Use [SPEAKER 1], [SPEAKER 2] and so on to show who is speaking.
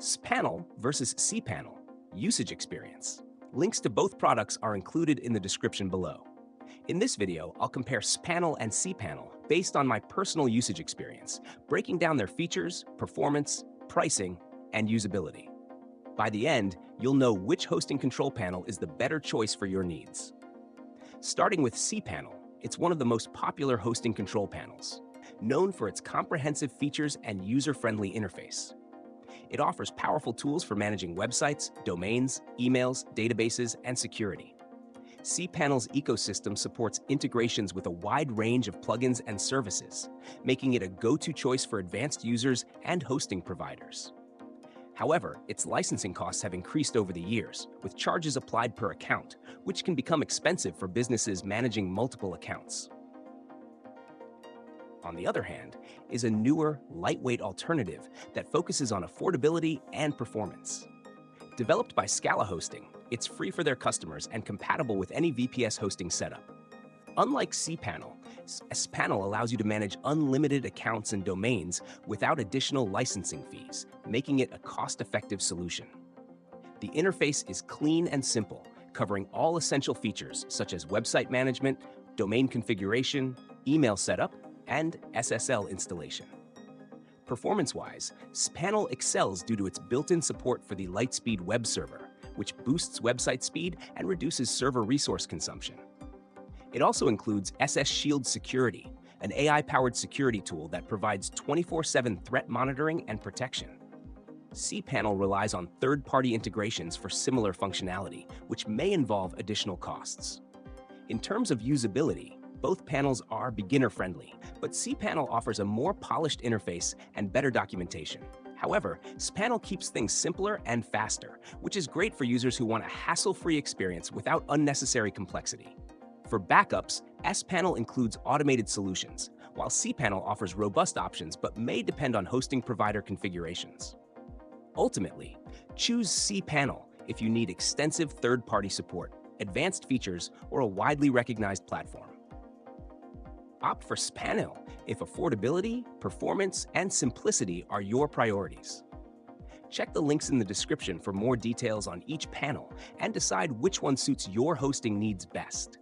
[SPEAKER 1] SPanel versus Cpanel, usage experience. Links to both products are included in the description below. In this video, I'll compare SPanel and Cpanel based on my personal usage experience, breaking down their features, performance, pricing, and usability. By the end, you'll know which hosting control panel is the better choice for your needs. Starting with Cpanel, it's one of the most popular hosting control panels, known for its comprehensive features and user-friendly interface. It offers powerful tools for managing websites, domains, emails, databases, and security. Cpanel's ecosystem supports integrations with a wide range of plugins and services, making it a go-to choice for advanced users and hosting providers. However, its licensing costs have increased over the years, with charges applied per account, which can become expensive for businesses managing multiple accounts. On the other hand, is a newer, lightweight alternative that focuses on affordability and performance. Developed by Scala Hosting, it's free for their customers and compatible with any VPS hosting setup. Unlike Cpanel, SPanel allows you to manage unlimited accounts and domains without additional licensing fees, making it a cost-effective solution. The interface is clean and simple, covering all essential features such as website management, domain configuration, email setup, and SSL installation. Performance-wise, SPanel excels due to its built-in support for the Lightspeed web server, which boosts website speed and reduces server resource consumption. It also includes SS Shield Security, an AI-powered security tool that provides 24/7 threat monitoring and protection. Cpanel relies on third-party integrations for similar functionality, which may involve additional costs. In terms of usability, both panels are beginner-friendly, but Cpanel offers a more polished interface and better documentation. However, SPanel keeps things simpler and faster, which is great for users who want a hassle-free experience without unnecessary complexity. For backups, SPanel includes automated solutions, while Cpanel offers robust options but may depend on hosting provider configurations. Ultimately, choose Cpanel if you need extensive third-party support, advanced features, or a widely recognized platform. Opt for SPanel if affordability, performance, and simplicity are your priorities. Check the links in the description for more details on each panel and decide which one suits your hosting needs best.